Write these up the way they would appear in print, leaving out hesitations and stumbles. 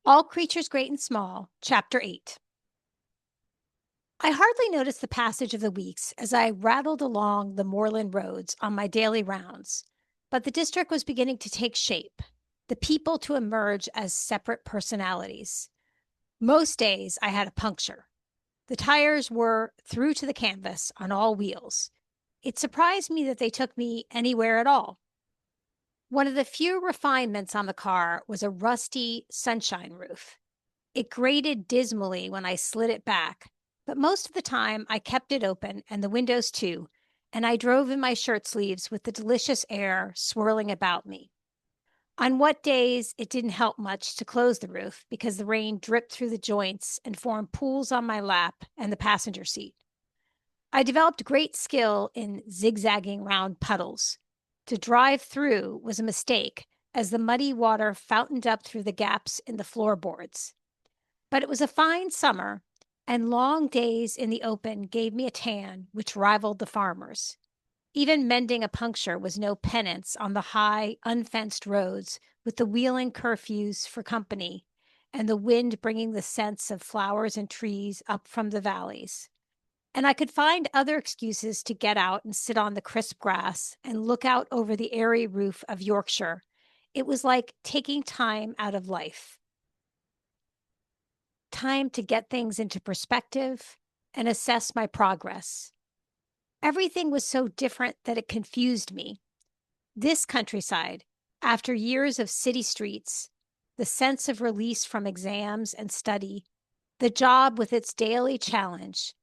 All Creatures Great and Small, Chapter 8. I hardly noticed the passage of the weeks as I rattled along the moorland roads on my daily rounds, but the district was beginning to take shape, the people to emerge as separate personalities. Most days I had a puncture. The tires were through to the canvas on all wheels. It surprised me that they took me anywhere at all. One of the few refinements on the car was a rusty sunshine roof. It grated dismally when I slid it back, but most of the time I kept it open and the windows too, and I drove in my shirt sleeves with the delicious air swirling about me. On what days it didn't help much to close the roof because the rain dripped through the joints and formed pools on my lap and the passenger seat. I developed great skill in zigzagging round puddles. To drive through was a mistake as the muddy water fountained up through the gaps in the floorboards. But it was a fine summer, and long days in the open gave me a tan which rivaled the farmer's. Even mending a puncture was no penance on the high, unfenced roads with the wheeling curfews for company and the wind bringing the scents of flowers and trees up from the valleys. And I could find other excuses to get out and sit on the crisp grass and look out over the airy roof of Yorkshire. It was like taking time out of life, time to get things into perspective and assess my progress. Everything was so different that it confused me. This countryside, after years of city streets, the sense of release from exams and study, the job with its daily challenge.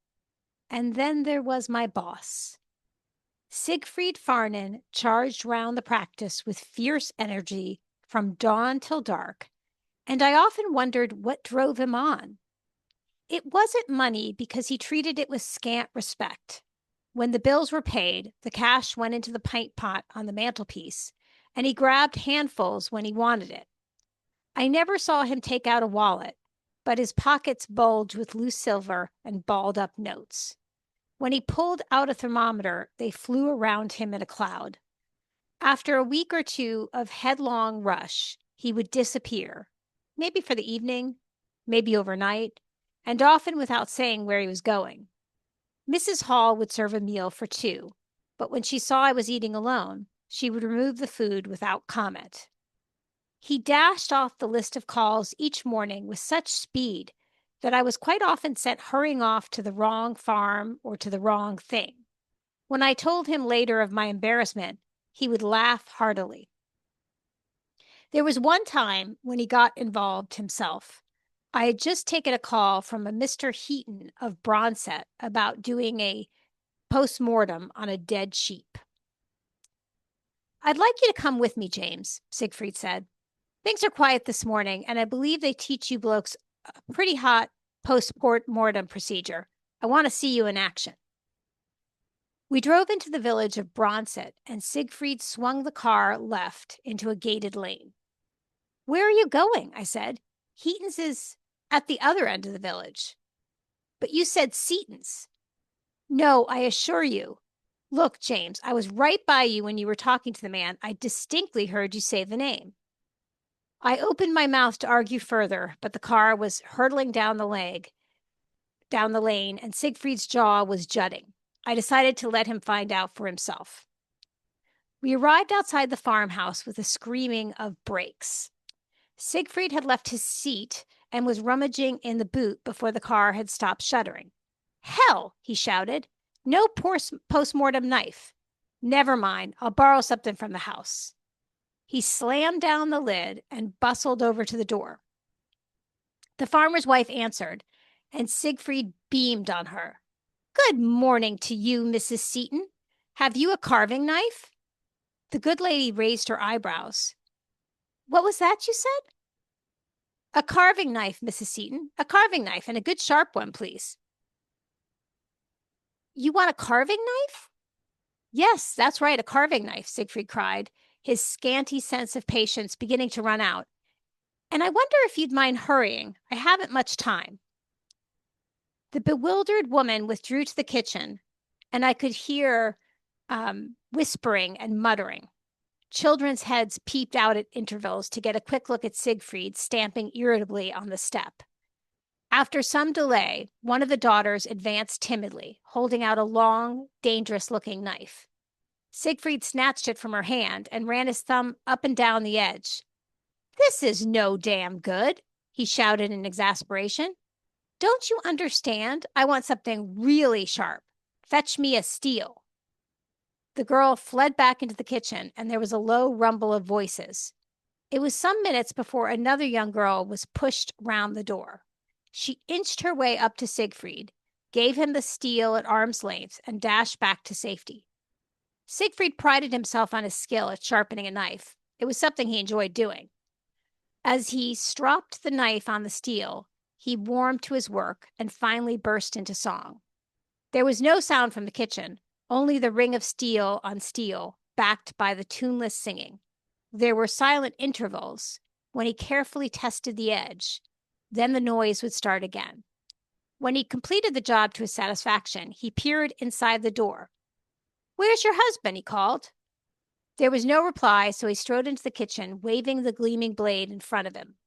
And then there was my boss. Siegfried Farnan charged round the practice with fierce energy from dawn till dark, and I often wondered what drove him on. It wasn't money because he treated it with scant respect. When the bills were paid, the cash went into the pint pot on the mantelpiece, and he grabbed handfuls when he wanted it. I never saw him take out a wallet, but his pockets bulged with loose silver and balled up notes. When he pulled out a thermometer, they flew around him in a cloud. After a week or two of headlong rush, he would disappear, maybe for the evening, maybe overnight, and often without saying where he was going. Mrs. Hall would serve a meal for two, but when she saw I was eating alone, she would remove the food without comment. He dashed off the list of calls each morning with such speed that I was quite often sent hurrying off to the wrong farm or to the wrong thing. When I told him later of my embarrassment, he would laugh heartily. There was one time when he got involved himself. I had just taken a call from a Mr. Heaton of Bronset about doing a post-mortem on a dead sheep. "I'd like you to come with me, James," Siegfried said. "Things are quiet this morning, and I believe they teach you blokes a pretty hot post-mortem procedure. I want to see you in action." We drove into the village of Bronset, and Siegfried swung the car left into a gated lane. "Where are you going?" I said. "Heaton's is at the other end of the village." "But you said Seaton's." "No, I assure you. Look, James, I was right by you when you were talking to the man. I distinctly heard you say the name." I opened my mouth to argue further, but the car was hurtling down the lane, and Siegfried's jaw was jutting. I decided to let him find out for himself. We arrived outside the farmhouse with a screaming of brakes. Siegfried had left his seat and was rummaging in the boot before the car had stopped shuddering. "Hell!" he shouted. "No post-mortem knife. Never mind, I'll borrow something from the house." He slammed down the lid and bustled over to the door. The farmer's wife answered, and Siegfried beamed on her. "Good morning to you, Mrs. Seaton. Have you a carving knife?" The good lady raised her eyebrows. "What was that you said?" "A carving knife, Mrs. Seaton. A carving knife, and a good sharp one, please." "You want a carving knife?" "Yes, that's right, a carving knife," Siegfried cried, his scanty sense of patience beginning to run out. "And I wonder if you'd mind hurrying. I haven't much time." The bewildered woman withdrew to the kitchen, and I could hear whispering and muttering. Children's heads peeped out at intervals to get a quick look at Siegfried stamping irritably on the step. After some delay, one of the daughters advanced timidly, holding out a long, dangerous-looking knife. Siegfried snatched it from her hand and ran his thumb up and down the edge. "This is no damn good," he shouted in exasperation. "Don't you understand? I want something really sharp. Fetch me a steel." The girl fled back into the kitchen, and there was a low rumble of voices. It was some minutes before another young girl was pushed round the door. She inched her way up to Siegfried, gave him the steel at arm's length, and dashed back to safety. Siegfried prided himself on his skill at sharpening a knife. It was something he enjoyed doing. As he stropped the knife on the steel, he warmed to his work and finally burst into song. There was no sound from the kitchen, only the ring of steel on steel, backed by the tuneless singing. There were silent intervals when he carefully tested the edge. Then the noise would start again. When he completed the job to his satisfaction, he peered inside the door. "Where's your husband?" he called. There was no reply, so he strode into the kitchen, waving the gleaming blade in front of him.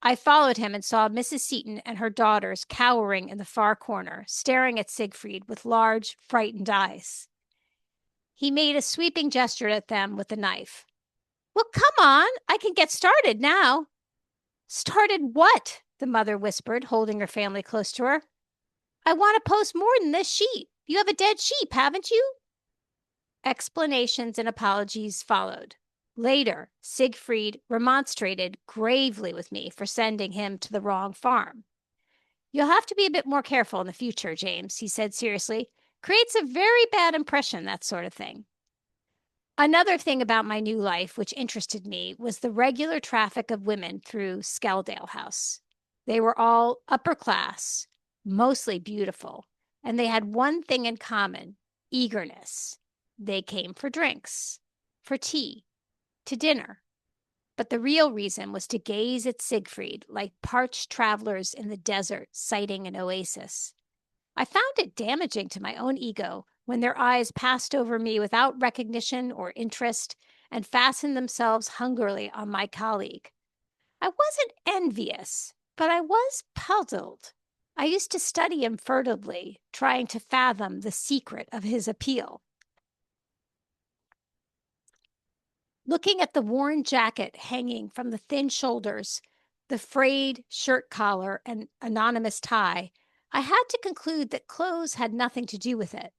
I followed him and saw Mrs. Seton and her daughters cowering in the far corner, staring at Siegfried with large, frightened eyes. He made a sweeping gesture at them with the knife. "Well, come on. I can get started now." "Started what?" the mother whispered, holding her family close to her. "I want to post more than this sheet. You have a dead sheep, haven't you?" Explanations and apologies followed. Later, Siegfried remonstrated gravely with me for sending him to the wrong farm. "You'll have to be a bit more careful in the future, James," he said seriously. "Creates a very bad impression, that sort of thing." Another thing about my new life which interested me was the regular traffic of women through Skeldale House. They were all upper class, mostly beautiful, and they had one thing in common: eagerness. They came for drinks, for tea, to dinner. But the real reason was to gaze at Siegfried like parched travelers in the desert sighting an oasis. I found it damaging to my own ego when their eyes passed over me without recognition or interest and fastened themselves hungrily on my colleague. I wasn't envious, but I was puzzled. I used to study him furtively, trying to fathom the secret of his appeal. Looking at the worn jacket hanging from the thin shoulders, the frayed shirt collar, and anonymous tie, I had to conclude that clothes had nothing to do with it.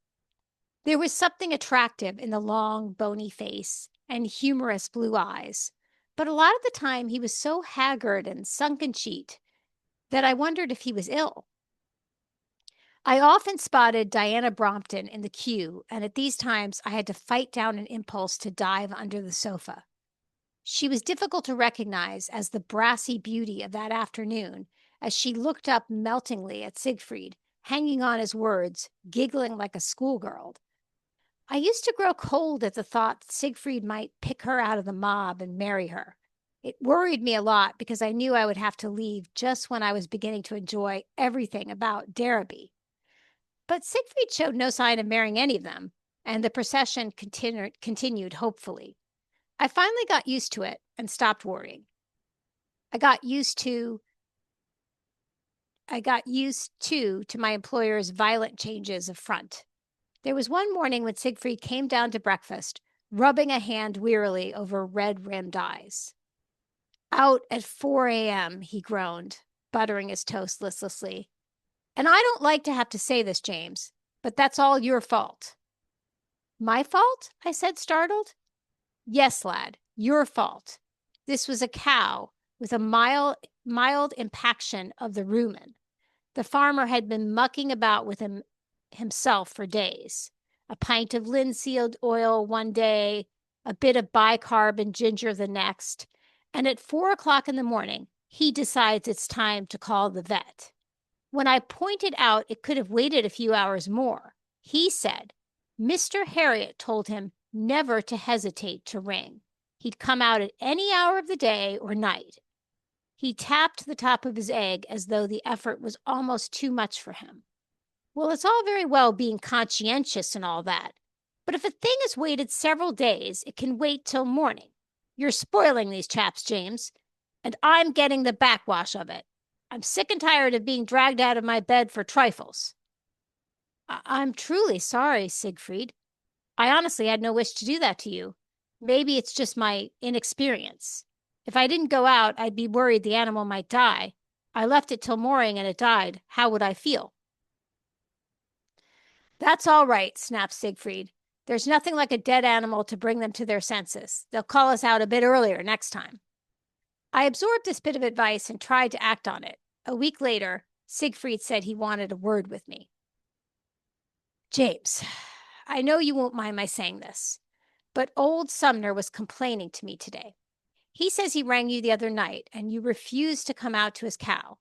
There was something attractive in the long, bony face and humorous blue eyes, but a lot of the time he was so haggard and sunken-cheeked that I wondered if he was ill. I often spotted Diana Brompton in the queue, and at these times I had to fight down an impulse to dive under the sofa. She was difficult to recognize as the brassy beauty of that afternoon as she looked up meltingly at Siegfried, hanging on his words, giggling like a schoolgirl. I used to grow cold at the thought that Siegfried might pick her out of the mob and marry her. It worried me a lot because I knew I would have to leave just when I was beginning to enjoy everything about Derreby. But Siegfried showed no sign of marrying any of them, and the procession continued hopefully. I finally got used to it and stopped worrying. I got used to my employer's violent changes of front. There was one morning when Siegfried came down to breakfast, rubbing a hand wearily over red-rimmed eyes. "Out at 4 a.m., he groaned, buttering his toast listlessly. "And I don't like to have to say this, James, but that's all your fault." "My fault?" I said, startled. "Yes, lad, your fault. This was a cow with a mild impaction of the rumen. The farmer had been mucking about with himself for days. A pint of linseed oil one day, a bit of bicarb and ginger the next, and at 4 o'clock in the morning, he decides it's time to call the vet. When I pointed out it could have waited a few hours more, he said Mr. Harriot told him never to hesitate to ring. He'd come out at any hour of the day or night. He tapped the top of his egg as though the effort was almost too much for him. Well, it's all very well being conscientious and all that, But if a thing has waited several days, it can wait till morning. You're spoiling these chaps, James, and I'm getting the backwash of it. I'm sick and tired of being dragged out of my bed for trifles. I'm truly sorry, Siegfried. I honestly had no wish to do that to you. Maybe it's just my inexperience. If I didn't go out, I'd be worried the animal might die. I left it till morning and it died. How would I feel? That's all right, snapped Siegfried. There's nothing like a dead animal to bring them to their senses. They'll call us out a bit earlier next time. I absorbed this bit of advice and tried to act on it. A week later, Siegfried said he wanted a word with me. James, I know you won't mind my saying this, but old Sumner was complaining to me today. He says he rang you the other night and you refused to come out to his cow.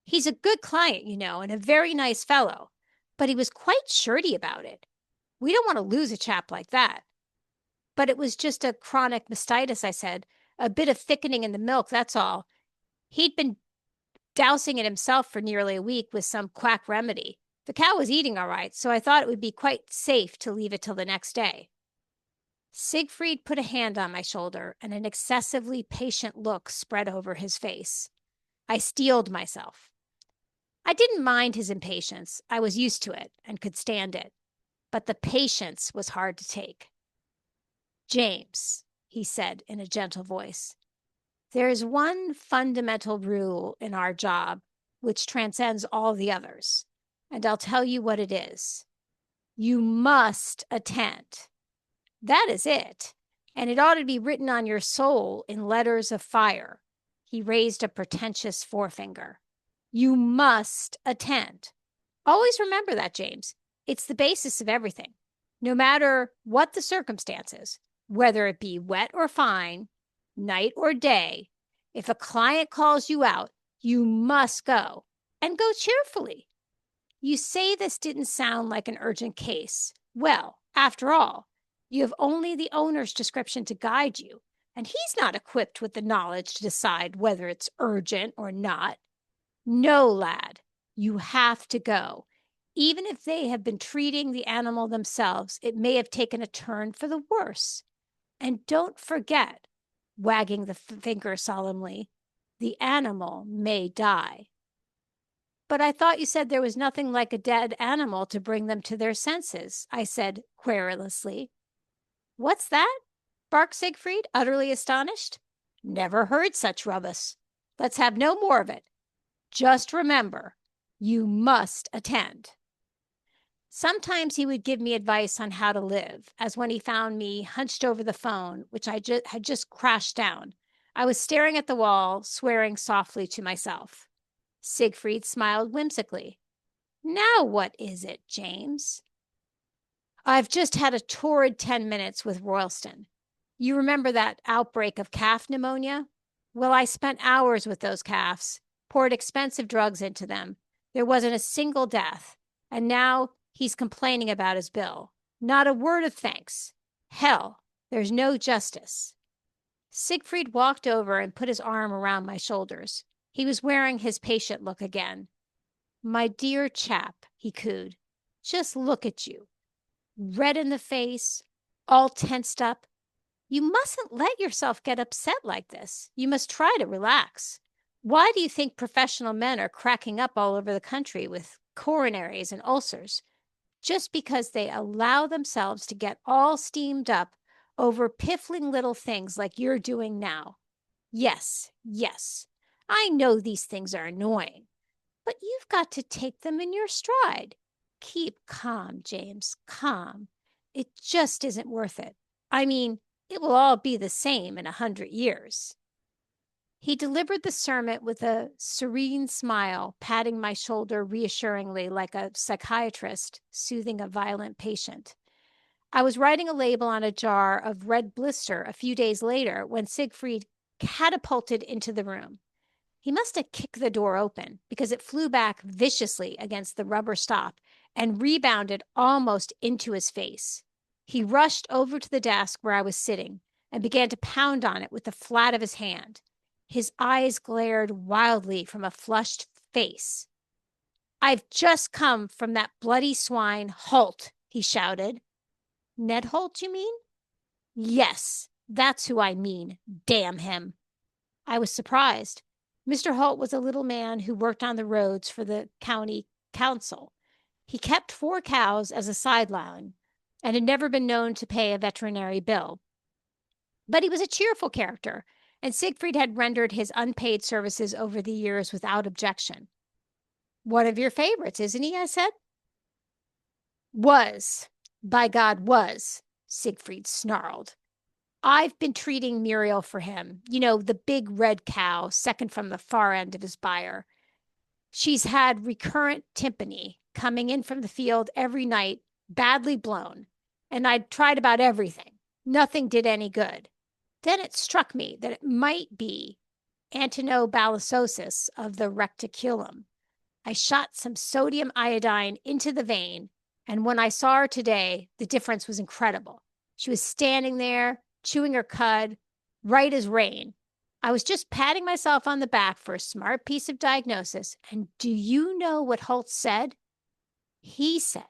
He's a good client, you know, and a very nice fellow, but he was quite shirty about it. We don't want to lose a chap like that. But it was just a chronic mastitis, I said. A bit of thickening in the milk, that's all. He'd been dousing it himself for nearly a week with some quack remedy. The cow was eating all right, so I thought it would be quite safe to leave it till the next day. Siegfried put a hand on my shoulder, and an excessively patient look spread over his face. I steeled myself. I didn't mind his impatience. I was used to it and could stand it. But the patience was hard to take. James, he said in a gentle voice, there is one fundamental rule in our job which transcends all the others, and I'll tell you what it is. You must attend. That is it, and it ought to be written on your soul in letters of fire. He raised a pretentious forefinger. You must attend. Always remember that, James. It's the basis of everything. No matter what the circumstances, whether it be wet or fine, night or day, if a client calls you out, you must go, and go cheerfully. You say this didn't sound like an urgent case. Well, after all, you have only the owner's description to guide you, and he's not equipped with the knowledge to decide whether it's urgent or not. No, lad, you have to go. Even if they have been treating the animal themselves, it may have taken a turn for the worse. And don't forget, wagging the finger solemnly, the animal may die. But I thought you said there was nothing like a dead animal to bring them to their senses, I said querulously. What's that? Barked Siegfried, utterly astonished. Never heard such rubbish. Let's have no more of it. Just remember, you must attend. Sometimes he would give me advice on how to live, as when he found me hunched over the phone, which I had just crashed down. I was staring at the wall, swearing softly to myself. Siegfried smiled whimsically. Now what is it, James? I've just had a torrid 10 minutes with Royalston. You remember that outbreak of calf pneumonia? Well, I spent hours with those calves, poured expensive drugs into them. There wasn't a single death. And now he's complaining about his bill. Not a word of thanks. Hell, there's no justice. Siegfried walked over and put his arm around my shoulders. He was wearing his patient look again. My dear chap, he cooed, just look at you. Red in the face, all tensed up. You mustn't let yourself get upset like this. You must try to relax. Why do you think professional men are cracking up all over the country with coronaries and ulcers? Just because they allow themselves to get all steamed up over piffling little things like you're doing now. Yes, yes, I know these things are annoying, but you've got to take them in your stride. Keep calm, James, calm. It just isn't worth it. I mean, it will all be the same in 100 years. He delivered the sermon with a serene smile, patting my shoulder reassuringly like a psychiatrist soothing a violent patient. I was writing a label on a jar of red blister a few days later when Siegfried catapulted into the room. He must have kicked the door open because it flew back viciously against the rubber stop and rebounded almost into his face. He rushed over to the desk where I was sitting and began to pound on it with the flat of his hand. His eyes glared wildly from a flushed face. I've just come from that bloody swine, Holt, he shouted. Ned Holt, you mean? Yes, that's who I mean. Damn him. I was surprised. Mr. Holt was a little man who worked on the roads for the county council. He kept 4 cows as a sideline and had never been known to pay a veterinary bill. But he was a cheerful character, and Siegfried had rendered his unpaid services over the years without objection. One of your favorites, isn't he? I said. Was. By God, was, Siegfried snarled. I've been treating Muriel for him. You know, the big red cow, second from the far end of his byre. She's had recurrent tympany coming in from the field every night, badly blown. And I'd tried about everything. Nothing did any good. Then it struck me that it might be antinobalasosis of the reticulum. I shot some sodium iodine into the vein, and when I saw her today, the difference was incredible. She was standing there, chewing her cud, right as rain. I was just patting myself on the back for a smart piece of diagnosis, and do you know what Holtz said? He said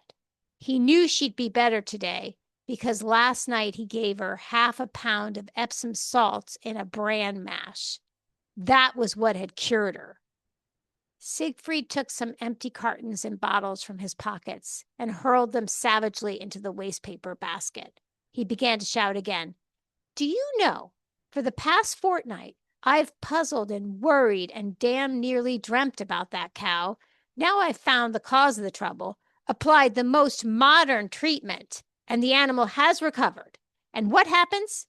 he knew she'd be better today because last night he gave her 1/2 pound of Epsom salts in a bran mash. That was what had cured her. Siegfried took some empty cartons and bottles from his pockets and hurled them savagely into the wastepaper basket. He began to shout again. Do you know, for the past fortnight, I've puzzled and worried and damn nearly dreamt about that cow. Now I've found the cause of the trouble, applied the most modern treatment, and the animal has recovered. And what happens?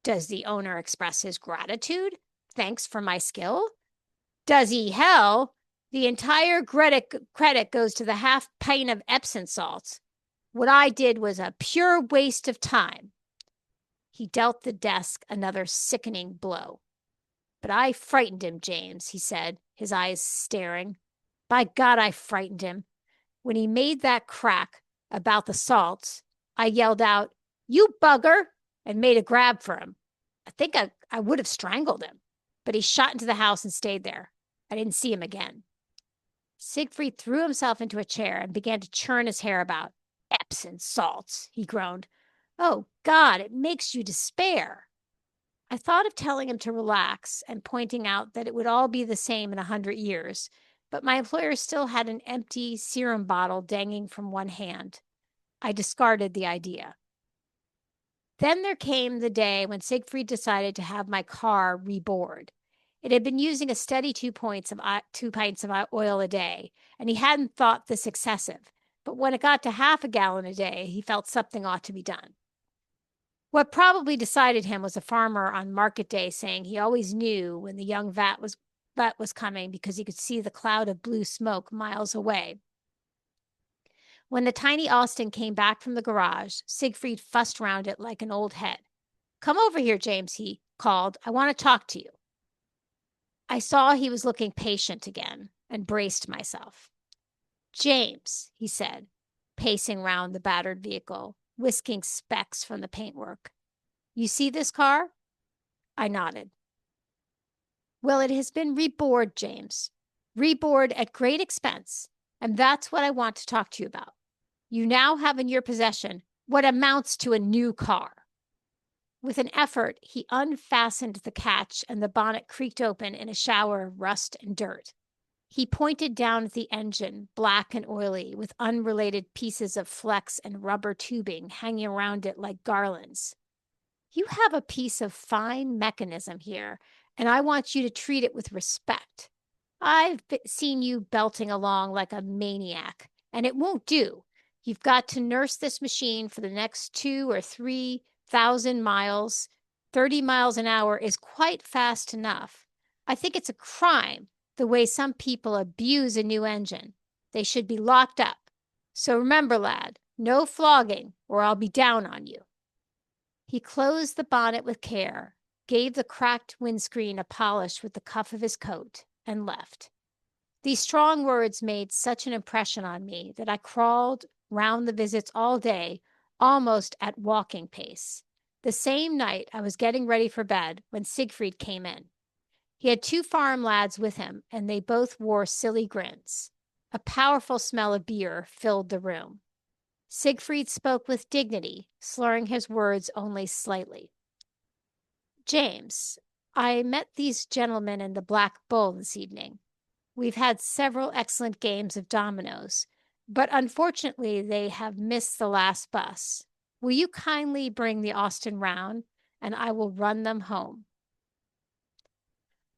Does the owner express his gratitude? Thanks for my skill? Does he? Hell, the entire credit goes to the 1/2 pint of Epsom salts. What I did was a pure waste of time. He dealt the desk another sickening blow. But I frightened him, James, he said, his eyes staring. By God, I frightened him. When he made that crack about the salts, I yelled out, You bugger, and made a grab for him. I think I would have strangled him, but he shot into the house and stayed there. I didn't see him again. Siegfried threw himself into a chair and began to churn his hair about. Epsom salts, he groaned. Oh, God, it makes you despair. I thought of telling him to relax and pointing out that it would all be the same in 100 years, but my employer still had an empty serum bottle dangling from one hand. I discarded the idea. Then there came the day when Siegfried decided to have my car rebored. It had been using a steady 2 pints of oil a day, and he hadn't thought this excessive. But when it got to 1/2 gallon a day, he felt something ought to be done. What probably decided him was a farmer on market day saying he always knew when the young vet was coming because he could see the cloud of blue smoke miles away. When the tiny Austin came back from the garage, Siegfried fussed round it like an old head. Come over here, James, he called. I want to talk to you. I saw he was looking patient again and braced myself. James, he said, pacing round the battered vehicle, whisking specks from the paintwork. You see this car? I nodded. Well, it has been rebored, James. Rebored at great expense, and that's what I want to talk to you about. You now have in your possession what amounts to a new car. With an effort, he unfastened the catch and the bonnet creaked open in a shower of rust and dirt. He pointed down at the engine, black and oily, with unrelated pieces of flex and rubber tubing hanging around it like garlands. You have a piece of fine mechanism here, and I want you to treat it with respect. I've seen you belting along like a maniac, and it won't do. You've got to nurse this machine for the next 2,000 or 3,000 miles. 30 miles an hour is quite fast enough. I think it's a crime the way some people abuse a new engine. They should be locked up. So remember, lad, no flogging or I'll be down on you. He closed the bonnet with care, gave the cracked windscreen a polish with the cuff of his coat, and left. These strong words made such an impression on me that I crawled round the visits all day, almost at walking pace. The same night I was getting ready for bed when Siegfried came in. He had 2 farm lads with him, and they both wore silly grins. A powerful smell of beer filled the room. Siegfried spoke with dignity, slurring his words only slightly. James, I met these gentlemen in the Black Bull this evening. We've had several excellent games of dominoes, but unfortunately they have missed the last bus. Will you kindly bring the Austin round, and I will run them home?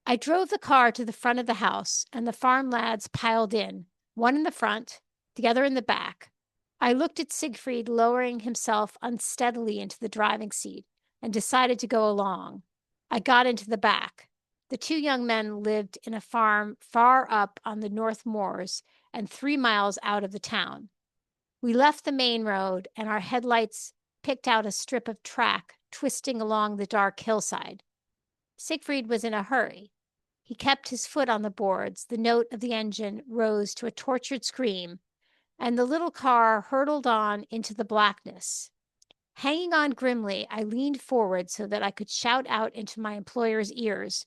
I drove the car to the front of the house, and the farm lads piled in, one in the front, the other in the back. I looked at Siegfried lowering himself unsteadily into the driving seat and decided to go along. I got into the back. The two young men lived in a farm far up on the North Moors and 3 miles out of the town. We left the main road, and our headlights picked out a strip of track twisting along the dark hillside. Siegfried was in a hurry. He kept his foot on the boards. The note of the engine rose to a tortured scream, and the little car hurtled on into the blackness. Hanging on grimly, I leaned forward so that I could shout out into my employer's ears.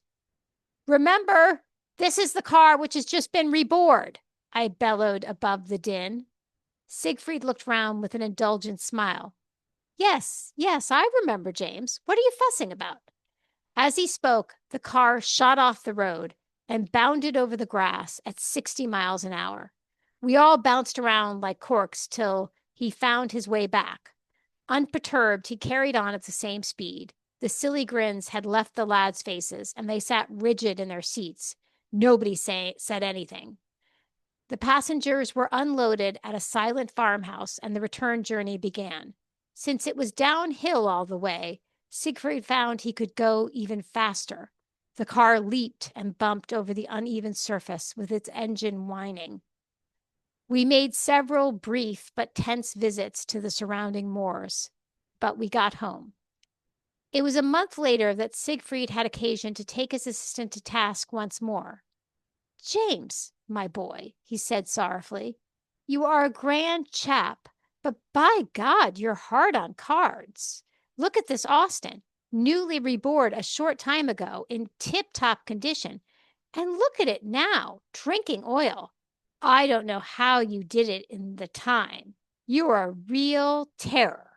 "Remember, this is the car which has just been rebored," I bellowed above the din. Siegfried looked round with an indulgent smile. Yes, I remember, James. What are you fussing about?" As he spoke, the car shot off the road and bounded over the grass at 60 miles an hour. We all bounced around like corks till he found his way back. Unperturbed, he carried on at the same speed. The silly grins had left the lads' faces, and they sat rigid in their seats. Nobody said anything. The passengers were unloaded at a silent farmhouse, and the return journey began. Since it was downhill all the way, Siegfried found he could go even faster. The car leaped and bumped over the uneven surface with its engine whining. We made several brief but tense visits to the surrounding moors, but we got home. It was a month later that Siegfried had occasion to take his assistant to task once more. "James, my boy," he said sorrowfully, "you are a grand chap, but by God, you're hard on cards. Look at this Austin, newly rebored a short time ago in tip-top condition, and look at it now, drinking oil. I don't know how you did it in the time. You are a real terror."